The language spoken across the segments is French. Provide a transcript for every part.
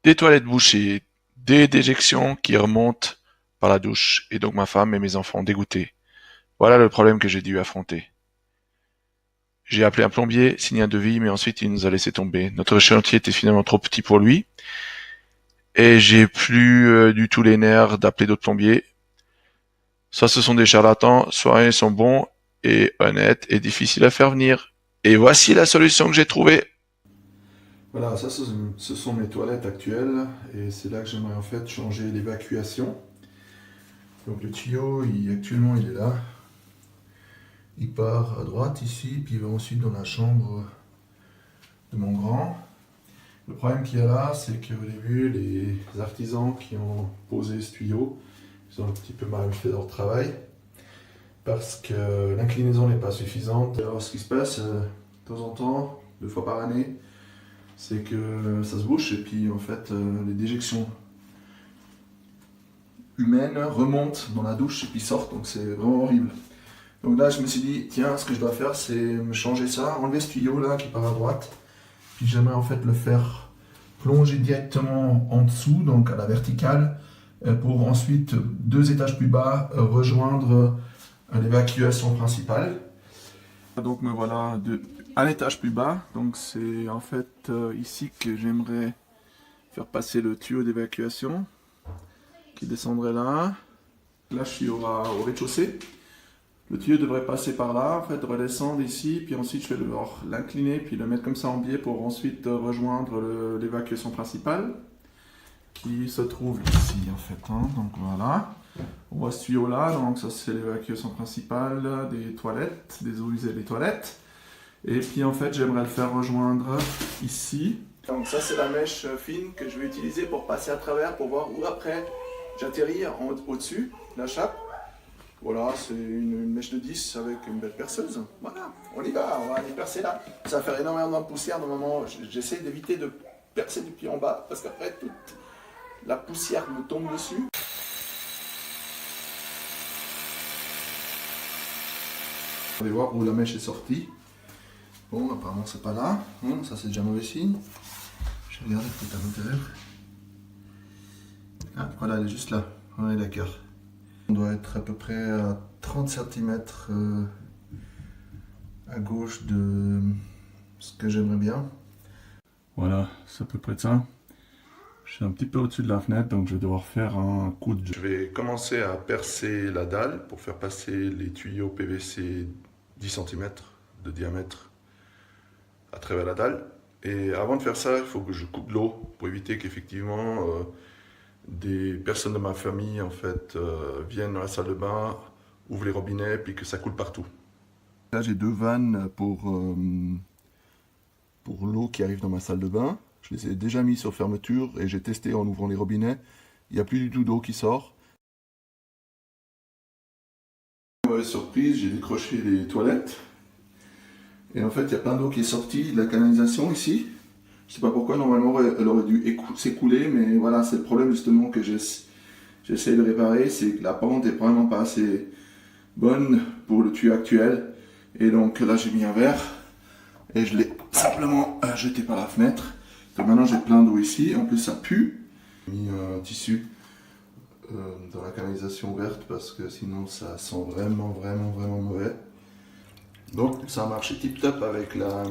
des toilettes bouchées, des déjections qui remontent par la douche, et donc ma femme et mes enfants dégoûtés. Voilà le problème que j'ai dû affronter. J'ai appelé un plombier, signé un devis, mais ensuite il nous a laissé tomber. Notre chantier était finalement trop petit pour lui, et j'ai plus du tout les nerfs d'appeler d'autres plombiers. Soit ce sont des charlatans, soit ils sont bons et honnêtes et difficiles à faire venir. Et voici la solution que j'ai trouvée. Voilà, ça ce sont mes toilettes actuelles et c'est là que j'aimerais en fait changer l'évacuation. Donc le tuyau, actuellement il est là. Il part à droite ici, puis il va ensuite dans la chambre de mon grand. Le problème qu'il y a là, c'est qu'au début, les artisans qui ont posé ce tuyau, ils ont un petit peu mal fait leur travail parce que l'inclinaison n'est pas suffisante. Alors ce qui se passe de temps en temps, 2 fois par année, c'est que ça se bouche et puis en fait les déjections humaines remontent dans la douche et puis sortent, donc c'est vraiment horrible. Donc là je me suis dit, tiens, ce que je dois faire c'est me changer ça, enlever ce tuyau là qui part à droite, puis j'aimerais en fait le faire plonger directement en dessous, donc à la verticale, pour ensuite 2 étages plus bas rejoindre l'évacuation principale. Donc me voilà un étage plus bas, donc c'est en fait ici que j'aimerais faire passer le tuyau d'évacuation qui descendrait là. Là je suis au rez-de-chaussée. Le tuyau devrait passer par là, en fait, redescendre ici, puis ensuite je vais devoir l'incliner, puis le mettre comme ça en biais pour ensuite rejoindre l'évacuation principale qui se trouve ici en fait. Donc voilà. On voit ce tuyau là, donc ça c'est l'évacuation principale des toilettes, des eaux usées des toilettes. Et puis en fait j'aimerais le faire rejoindre ici. Donc ça c'est la mèche fine que je vais utiliser pour passer à travers, pour voir où après j'atterris au-dessus de la chape. Voilà, c'est une mèche de 10 avec une belle perceuse. Voilà, on y va, on va aller percer là. Ça va faire énormément de poussière. Normalement, j'essaie d'éviter de percer du pied en bas parce qu'après toute la poussière me tombe dessus. On va voir où la mèche est sortie. Bon, apparemment c'est pas là. Ça c'est déjà mauvais signe. Je regarde peut-être à l'intérieur. Ah, voilà, elle est juste là. On est d'accord. On doit être à peu près à 30 cm à gauche de ce que j'aimerais bien. Voilà, c'est à peu près ça. Je suis un petit peu au-dessus de la fenêtre, donc je vais devoir faire un coup de... Je vais commencer à percer la dalle pour faire passer les tuyaux PVC 10 cm de diamètre à travers la dalle. Et avant de faire ça, il faut que je coupe l'eau pour éviter qu'effectivement des personnes de ma famille en fait viennent dans la salle de bain, ouvrent les robinets, puis que ça coule partout. Là j'ai 2 vannes pour l'eau qui arrive dans ma salle de bain. Je les ai déjà mis sur fermeture et j'ai testé en ouvrant les robinets. Il n'y a plus du tout d'eau qui sort. Mauvaise surprise, j'ai décroché les toilettes. Et en fait, il y a plein d'eau qui est sortie de la canalisation ici. Je sais pas pourquoi, normalement elle aurait dû s'écouler, mais voilà, c'est le problème justement que j'essaie de réparer, c'est que la pente est probablement pas assez bonne pour le tuyau actuel. Et donc là j'ai mis un verre et je l'ai simplement jeté par la fenêtre. Donc maintenant j'ai plein d'eau ici, en plus ça pue. J'ai mis un tissu dans la canalisation ouverte parce que sinon ça sent vraiment mauvais. Donc ça a marché tip top avec la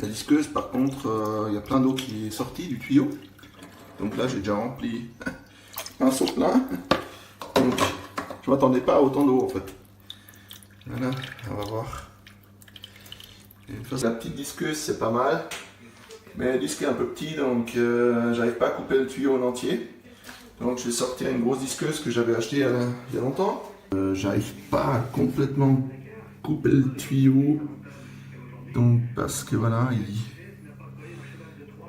disqueuse. Par contre il y a plein d'eau qui est sortie du tuyau. Donc là j'ai déjà rempli un seau plein. Donc je m'attendais pas à autant d'eau en fait. Voilà, on va voir. La petite disqueuse c'est pas mal. Mais le disque est un peu petit, donc j'arrive pas à couper le tuyau en entier. Donc je vais sortir une grosse disqueuse que j'avais achetée il y a longtemps. J'arrive pas à complètement couper le tuyau. Donc parce que voilà,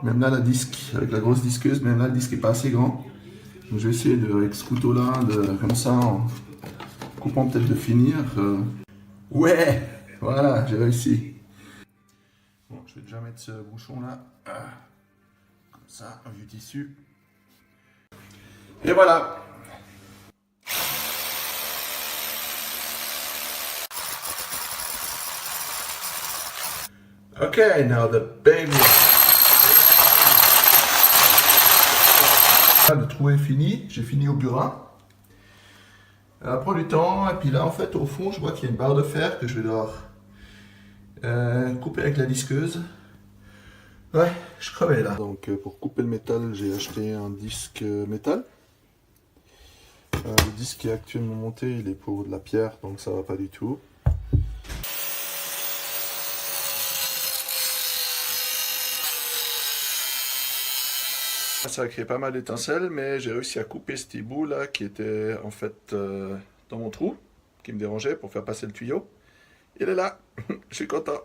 même là la disque, avec la grosse disqueuse, même là le disque est pas assez grand. Donc je vais essayer avec ce couteau là, comme ça, en coupant peut-être de finir. Ouais, voilà, j'ai réussi. Bon, je vais déjà mettre ce bouchon là. Comme ça, un vieux tissu. Et voilà. Okay, now the baby. Le trou est fini, j'ai fini au burin. Ça prend du temps, et puis là en fait au fond je vois qu'il y a une barre de fer que je vais devoir couper avec la disqueuse. Ouais, je crevais là. Donc pour couper le métal, j'ai acheté un disque métal. Le disque qui est actuellement monté, il est pour de la pierre, donc ça va pas du tout. Ça a créé pas mal d'étincelles, mais j'ai réussi à couper ce petit bout là qui était en fait dans mon trou, qui me dérangeait pour faire passer le tuyau. Il est là, je suis content.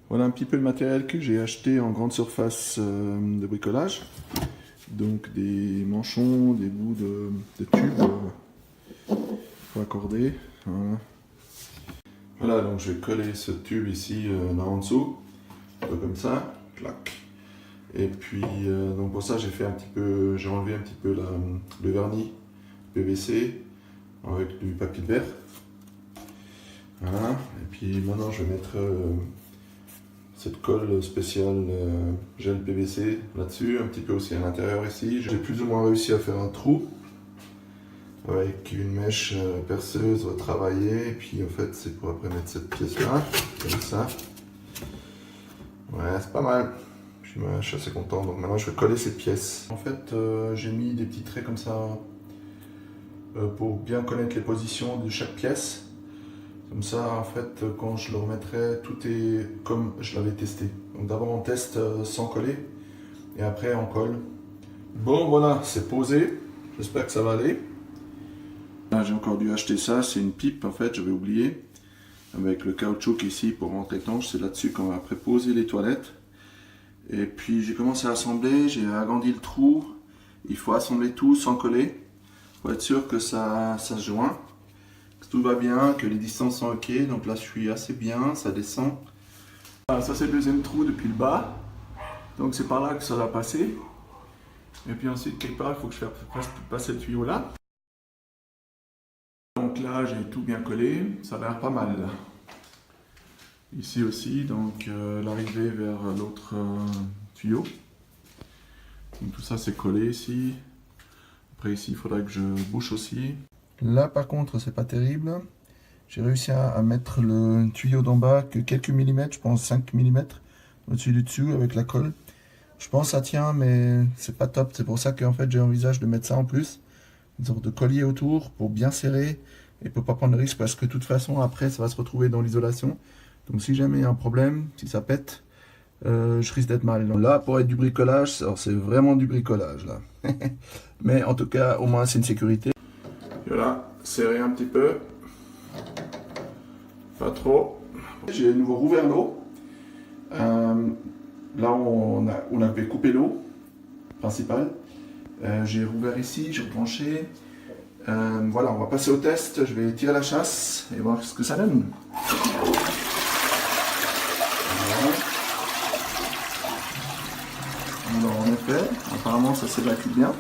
Voilà un petit peu le matériel que j'ai acheté en grande surface de bricolage. Donc des manchons, des bouts de tubes pour accorder. Voilà. Voilà, donc je vais coller ce tube ici là en dessous, comme ça, clac. Et puis donc pour ça j'ai enlevé un petit peu le vernis PVC avec du papier de verre. Voilà. Et puis maintenant je vais mettre cette colle spéciale gel PVC là-dessus, un petit peu aussi à l'intérieur ici. J'ai plus ou moins réussi à faire un trou avec une mèche perceuse retravaillée. Et puis en fait c'est pour après mettre cette pièce là, comme ça. Ouais, c'est pas mal. Je suis assez content, donc maintenant je vais coller cette pièce. En fait, j'ai mis des petits traits comme ça pour bien connaître les positions de chaque pièce. Comme ça, en fait, quand je le remettrai, tout est comme je l'avais testé. Donc d'abord on teste sans coller, et après on colle. Bon voilà, c'est posé. J'espère que ça va aller. Là, j'ai encore dû acheter ça, c'est une pipe en fait, j'avais oublié. Avec le caoutchouc ici pour rentrer l'étanche, c'est là-dessus qu'on va après poser les toilettes. Et puis j'ai commencé à assembler, j'ai agrandi le trou. Il faut assembler tout sans coller pour être sûr que ça se joint, que tout va bien, que les distances sont ok. Donc là je suis assez bien, ça descend. Voilà, ça c'est le deuxième trou depuis le bas. Donc c'est par là que ça va passer. Et puis ensuite quelque part il faut que je fasse passer le tuyau là. Donc là j'ai tout bien collé, ça a l'air pas mal. Ici aussi, donc l'arrivée vers l'autre tuyau. Donc tout ça c'est collé ici. Après ici il faudrait que je bouche aussi. Là par contre c'est pas terrible. J'ai réussi à mettre le tuyau d'en bas que quelques millimètres, je pense 5 mm au-dessus du dessus avec la colle. Je pense que ça tient mais c'est pas top. C'est pour ça qu'en fait j'ai envisagé de mettre ça en plus. Une sorte de collier autour pour bien serrer et pour pas prendre de risque parce que de toute façon après ça va se retrouver dans l'isolation. Donc si jamais il y a un problème, si ça pète, je risque d'être mal. Là, pour être du bricolage, c'est vraiment du bricolage là. Mais en tout cas, au moins c'est une sécurité. Voilà, serrer un petit peu. Pas trop. J'ai de nouveau rouvert l'eau. Là, on avait coupé l'eau principale. J'ai rouvert ici, j'ai rebranché. Voilà, on va passer au test. Je vais tirer la chasse et voir ce que ça donne. Alors en effet, apparemment ça s'évacue bien.